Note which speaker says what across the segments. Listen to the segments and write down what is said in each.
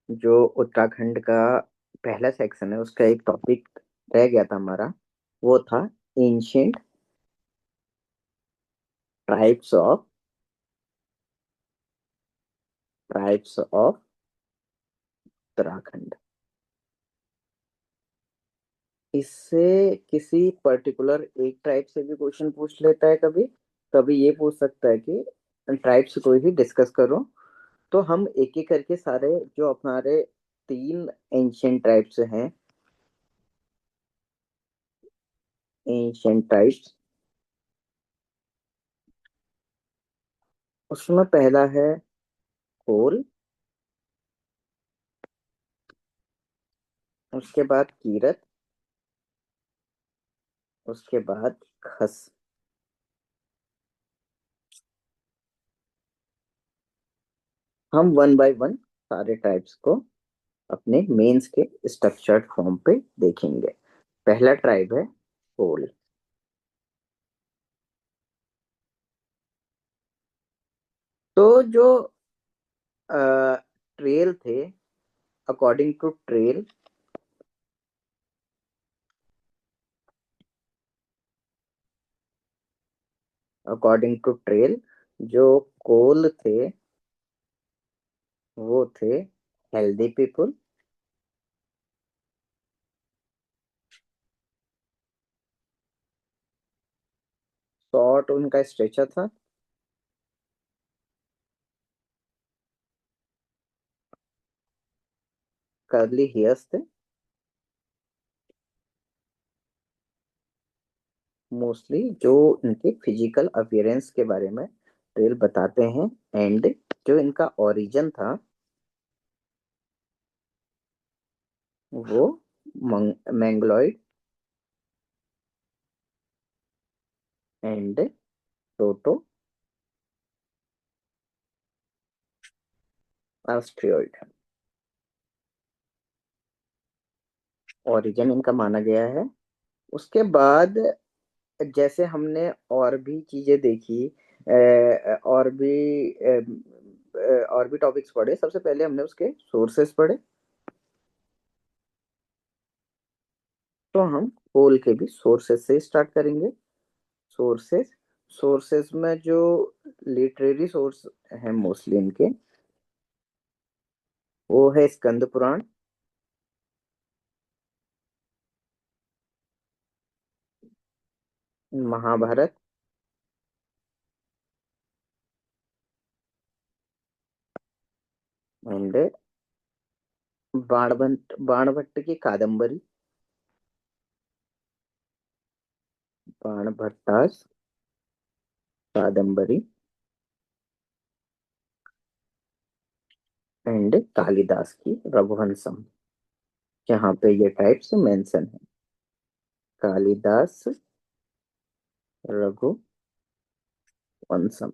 Speaker 1: जो उत्तराखंड का पहला सेक्शन है उसका एक टॉपिक रह गया था हमारा। वो था एंशियंट ट्राइब्स ऑफ उत्तराखंड। इससे किसी पर्टिकुलर एक ट्राइब से भी क्वेश्चन पूछ लेता है, कभी कभी ये पूछ सकता है कि ट्राइब से कोई भी डिस्कस करो। तो हम एक एक करके सारे जो हमारे तीन एंशियंट ट्राइब्स हैं, एंशियंट ट्राइब्स, उसमें पहला है कोल, उसके बाद कीरत, उसके बाद खस। हम वन बाय वन सारे ट्राइब्स को अपने मेंस के स्ट्रक्चर्ड फॉर्म पे देखेंगे। पहला ट्राइब है कोल। तो जो ट्रेल थे, according to Traill, according to Traill जो कोल थे वो थे हेल्दी पीपल। शॉर्ट उनका स्ट्रेचर था, कर्ली हेयर्स थे, मोस्टली जो इनके फिजिकल अपीयरेंस के बारे में ट्रेल बताते हैं। एंड जो इनका ओरिजिन था वो मैंगलोइड एंड प्रोटो ऑस्ट्रियोइड ओरिजिन इनका माना गया है। उसके बाद जैसे हमने और भी चीजें देखी, और भी टॉपिक्स पढ़े। सबसे पहले हमने उसके सोर्सेस पढ़े, तो हम कोल के भी सोर्सेस से स्टार्ट करेंगे। सोर्सेस, सोर्सेस में जो लिटरेरी सोर्स है मोस्टली इनके, वो है स्कंद पुराण, महाभारत एंड बाणभट्ट की कादम्बरी, बाणभट्टास कादम्बरी एंड कालिदास की रघुवंशम, जहाँ पे ये टाइप्स मेंशन है। कालिदास रघुवंशम,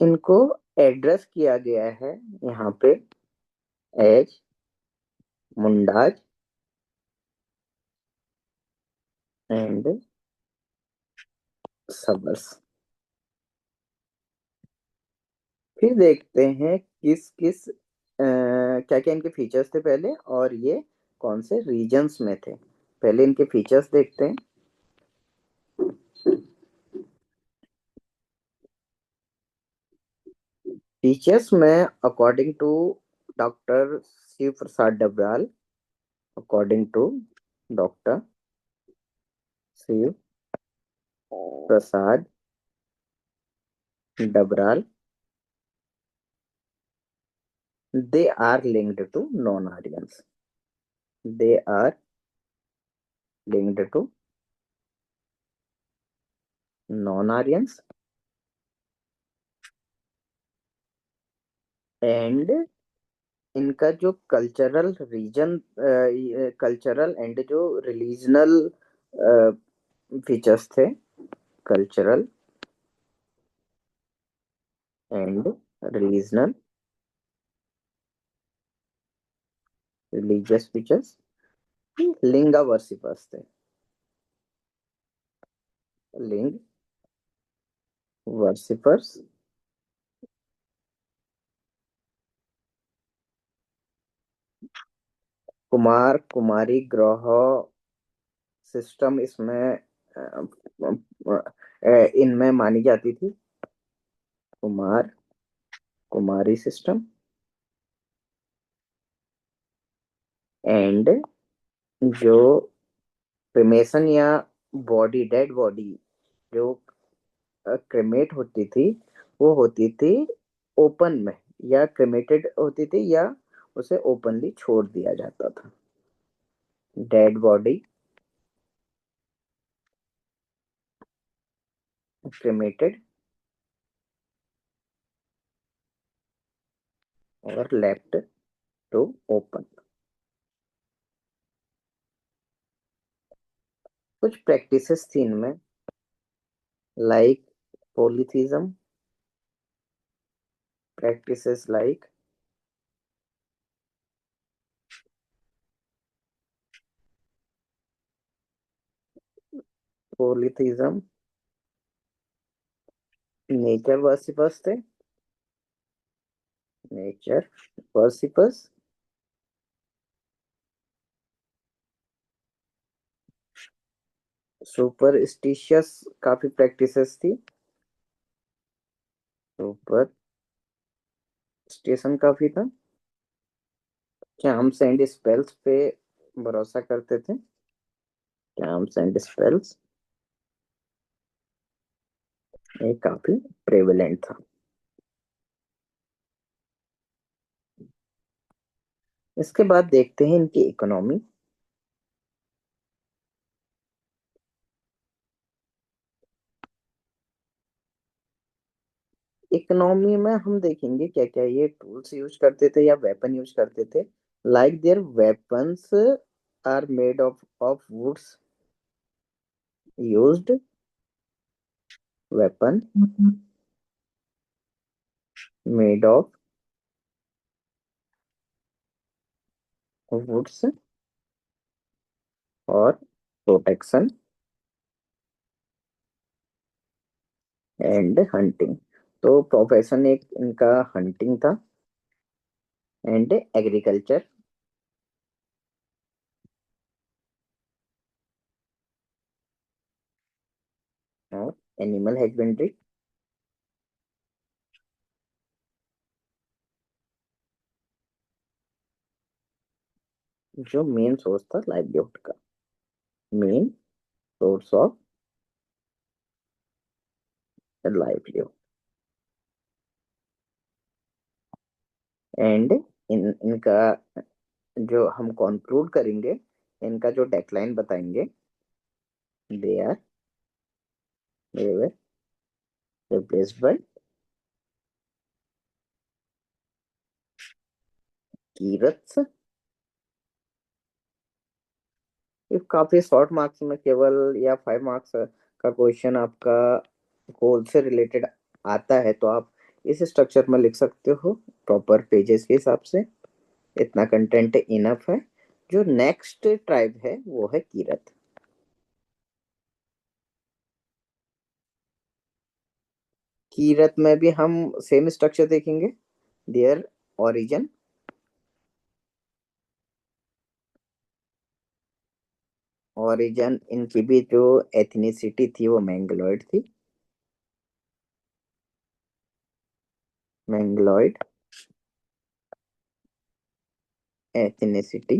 Speaker 1: इनको एड्रेस किया गया है यहाँ पे एज मुंडाज एंड सबर्स। फिर देखते हैं किस किस क्या क्या इनके फीचर्स थे पहले, और ये कौन से रीजन्स में थे। पहले इनके फीचर्स देखते हैं। फीचर्स में according to doctor Shiv Prasad Dabral, according to doctor Shiv Prasad Dabral, they are linked to non Aryans, they are linked to non Aryans and इनका जो कल्चरल रीजन, कल्चरल एंड जो रिलीजनल फीचर्स थे, cultural and religional religious features, linga worshippers थे, ling worshippers Kumar कुमारी ग्रह system इसमें इनमें मानी जाती थी। कुमार कुमारी सिस्टम एंड जो क्रिमेशन या बॉडी डेड बॉडी जो क्रिमेट होती थी वो होती थी ओपन में, या क्रिमेटेड होती थी, या उसे ओपनली छोड़ दिया जाता था। डेड बॉडी क्रिमेटेड और लेफ्ट टू ओपन। कुछ प्रैक्टिसेस थी इनमें, like polytheism, practices like polytheism, nature worshippers थे, नेचर वर्शिपर्स, सुपरस्टिशियस काफी प्रैक्टिसेस थी, सुपरस्टिशन काफी था, चार्म्स एंड स्पेल्स पे भरोसा करते थे, चार्म्स एंड स्पेल्स ये काफी प्रेवलेंट था। इसके बाद देखते हैं इनकी इकोनॉमी। इकोनॉमी में हम देखेंगे क्या क्या ये टूल्स यूज करते थे या वेपन यूज करते थे। Like their weapons are made of woods used, weapon made of woods और प्रोटेक्शन एंड हंटिंग। तो प्रोफेशन एक इनका हंटिंग था एंड एग्रीकल्चर और एनिमल हस्बेंड्री। जो मेन सोर्स था लाइवलीहुड का, main source of livelihood. And इनका जो हम कंक्लूड करेंगे, इनका जो डेक्लाइन बताएंगे, they are they were replaced by Kirats. ये काफी शॉर्ट मार्क्स में केवल या 5 मार्क्स का क्वेश्चन आपका गोल से रिलेटेड आता है, तो आप इस स्ट्रक्चर में लिख सकते हो प्रॉपर पेजेस के हिसाब से। इतना कंटेंट इनफ है। जो नेक्स्ट ट्राइब है वो है कीरत। कीरत में भी हम सेम स्ट्रक्चर देखेंगे, देयर ओरिजिन, ओरिजिन इनकी भी जो एथनिसिटी थी वो मैंगलोइड थी, मैंगलोइड एथनिसिटी।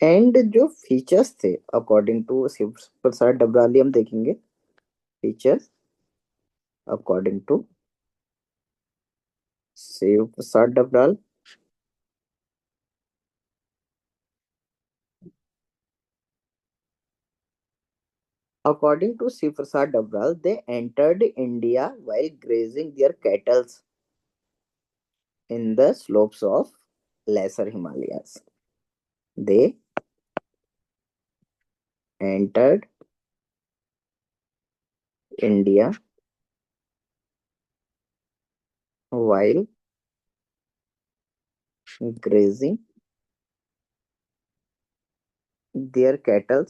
Speaker 1: एंड जो फीचर्स थे अकॉर्डिंग टू शिव प्रसाद डबराली, हम देखेंगे features according to Shiv Prasad Dabral. According to Shiv Prasad Dabral, they entered India while grazing their cattle in the slopes of Lesser Himalayas. They entered India while grazing their cattle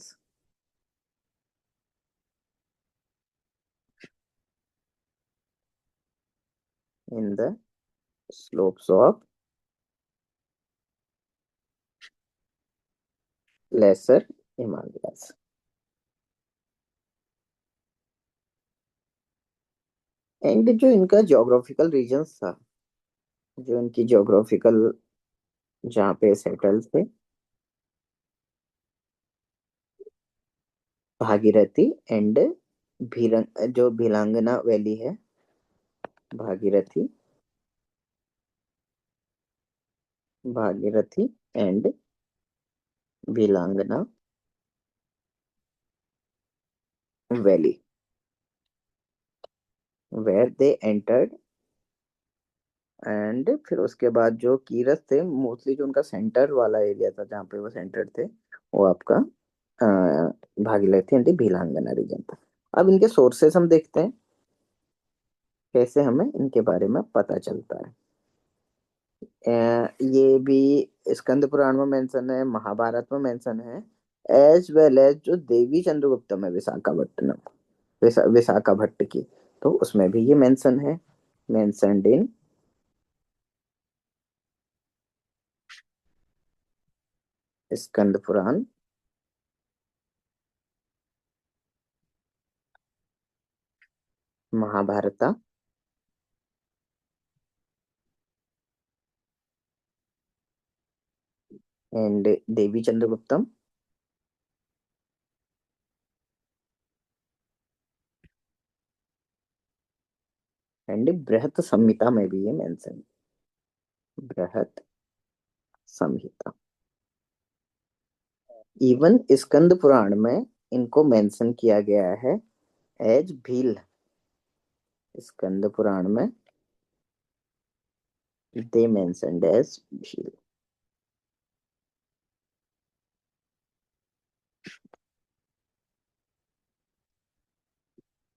Speaker 1: in the slopes of lesser Himalayas. And जो इनका geographical regions था, जो इनकी geographical, जहाँ पे settle थे, Bhagirathi and भीरंग, जो Bhilangana valley है, Bhagirathi, Bhagirathi and Bhilangana valley, where they entered. And फिर उसके बाद जो कीरत थे, मोस्टली जो उनका सेंटर वाला एरिया था जहाँ पे वो सेंटर थे, वो आपका भागीरथी एंड भिलांगना रीजन था। अब इनके सोर्सेस हम देखते हैं, कैसे हमें इनके बारे में पता चलता है। ये भी स्कंद पुराण में मेंशन है, महाभारत में मेंशन है, एज वेल एज जो देवी चंद्रगुप्त में विशाखापट्टनम, विशाखा भट्ट की, तो उसमें भी ये मेंशन है, mentioned in Skanda Purana, Mahabharata and Devi Chandraguptam and Brihat Samhita में भी ये मेंशन, बृहत संहिता। इवन स्कंद पुराण में इनको मेंशन किया गया है एज भील, स्कंद पुराण में they mentioned as भील।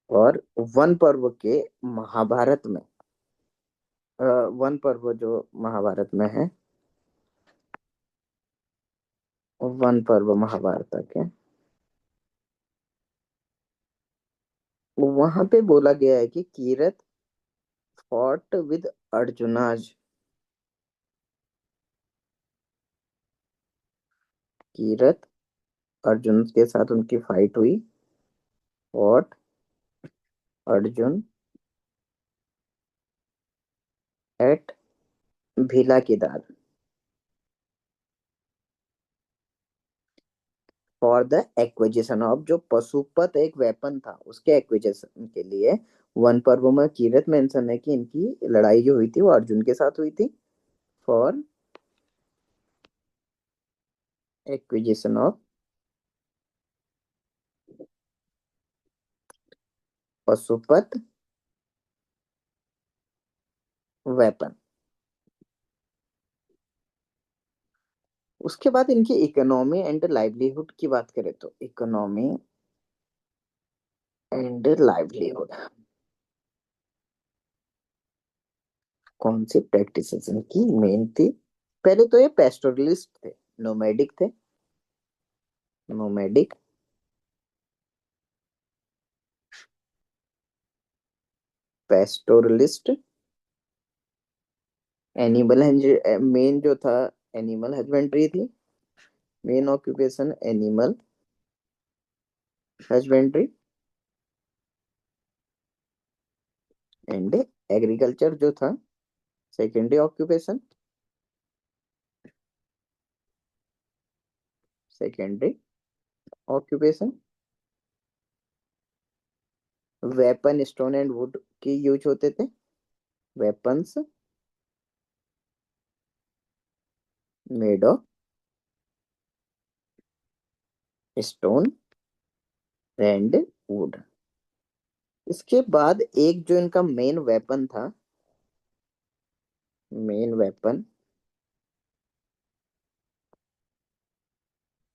Speaker 1: और वन पर्व के महाभारत में, वन पर्व जो महाभारत में है, वन पर्व महाभारत के, वहां पे बोला गया है कि कीरत फॉट विद अर्जुनाज, कीरत अर्जुन के साथ उनकी फाइट हुई, fought Arjun at Bhila Kedar for the acquisition of, जो पशुपत एक वेपन था उसके एक्विजिशन के लिए। वन पर्व में कीरत मेंशन है कि इनकी लड़ाई जो हुई थी वो अर्जुन के साथ हुई थी, for acquisition of Pashupat weapon. उसके बाद इनकी इकोनॉमी एंड लाइवलीहुड की बात करें तो, इकोनॉमी एंड लाइवलीहुड, कौन सी प्रैक्टिसेस इनकी मेन थी? पहले तो ये पेस्टोरलिस्ट थे, नोमैडिक थे, नोमैडिक, पेस्टोरलिस्ट। एनिमल, मेन जो था एनिमल हस्बेंड्री थी, main occupation animal husbandry and agriculture जो था secondary occupation, secondary occupation. Weapon stone and would के यूज होते थे, weapons made of stone and would. इसके बाद एक जो इनका मेन वेपन था, मेन वेपन,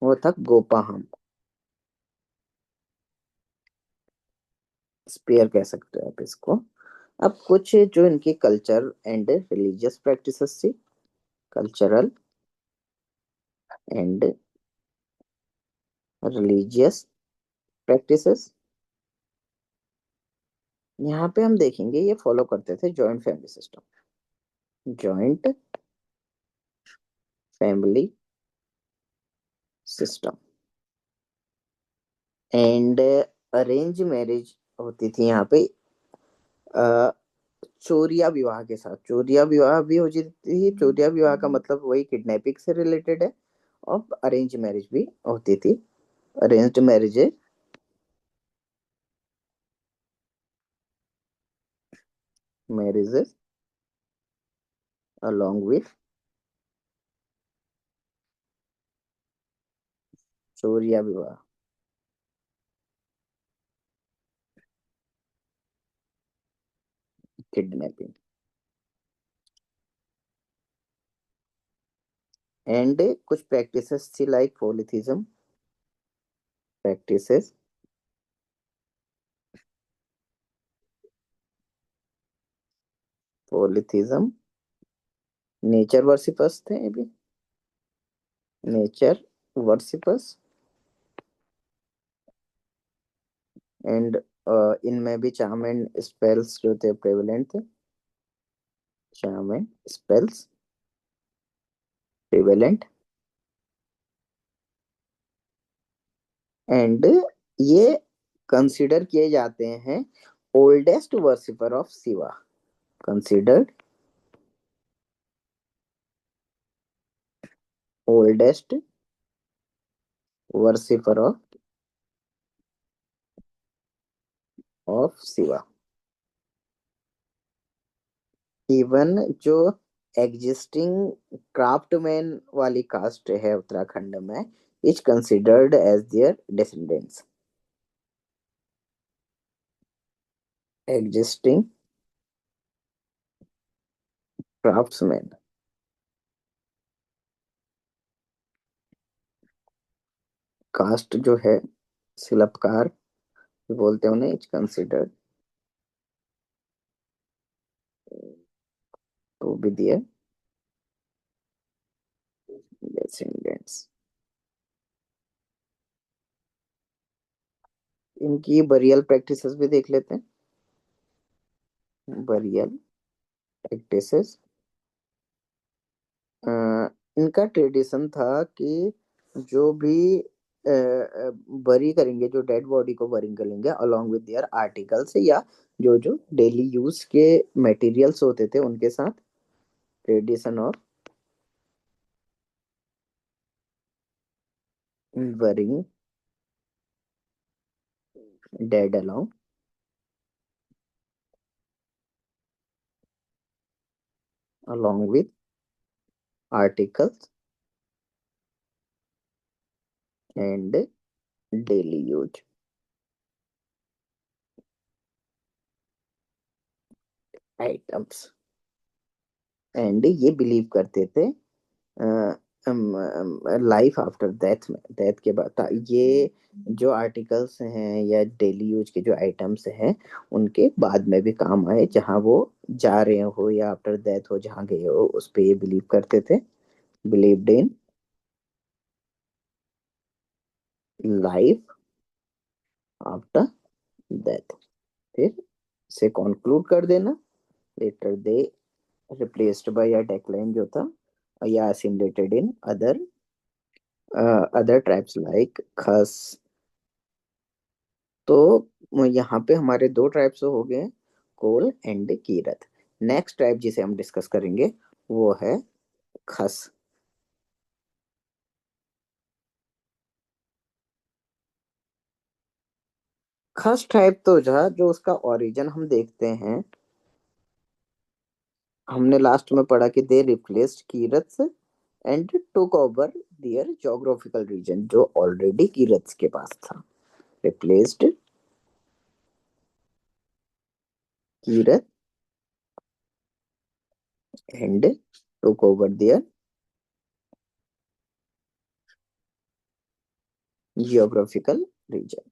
Speaker 1: वो था गोपाहम, स्पेयर कह सकते हो आप इसको। अब कुछ जो इनकी कल्चर एंड रिलीजियस प्रैक्टिसेस थी, कल्चरल एंड रिलीजियस प्रैक्टिसेस, यहाँ पे हम देखेंगे ये फॉलो करते थे joint family system, joint family system. And arrange marriage होती थी यहाँ पे चोरिया विवाह के साथ। चोरिया विवाह भी हो जाती थी। चोरिया विवाह का मतलब वही किडनैपिंग से रिलेटेड है। और अरेंज मैरिज भी होती थी। Arranged marriages marriages along with चोरिया विवाह, किडनैपिंग। एंड कुछ प्रैक्टिसेस थी like polytheism. Practices polytheism, nature worshippers थे ये भी। Nature worshippers. एंड इनमें भी चार्म एंड स्पेल्स जो थे प्रेवलेंट थे। Charm and spells prevalent. And ये कंसिडर किए जाते हैं oldest worshipper of Shiva. Considered oldest worshipper of Shiva. Even जो एग्जिस्टिंग क्राफ्टमैन वाली कास्ट है उत्तराखंड में is considered as their descendants. Existing craftsmen, caste जो है शिल्पकार जो बोलते हैं उन्हें, is considered to be their descendants. इनकी बरियल प्रैक्टिसेस भी देख लेते हैं। बरियल प्रैक्टिसेस, इनका ट्रेडिशन था कि जो भी बरी करेंगे, जो डेड बॉडी को बरी करेंगे अलोंग विद देयर आर्टिकल्स या जो जो डेली यूज के मटेरियल्स होते थे उनके साथ। Tradition of burying dead along with articles and daily use items. And ये बिलीव करते थे लाइफ आफ्टर डेथ में, डेथ के बाद ये जो आर्टिकल्स हैं या डेली यूज के जो आइटम्स हैं उनके बाद में भी काम आए, जहां वो जा रहे हो या आफ्टर डेथ हो जहां गए हो, उस पे ये बिलीव करते थे। Believed in life after death. फिर से कंक्लूड कर देना। लेटर दे रिप्लेस्ड बाय या डेक्लाइन जो था या assimilated in other tribes like खस। तो यहाँ पे हमारे दो ट्राइब्स हो गए, कोल एंड कीरत। नेक्स्ट ट्राइब जिसे हम डिस्कस करेंगे वो है खस। खस ट्राइब तो जो उसका ओरिजिन हम देखते हैं, हमने लास्ट में पढ़ा कि they replaced Kirat and took over their geographical region जो ऑलरेडी कीरत के पास था। Replaced Kirat and took over their geographical reason.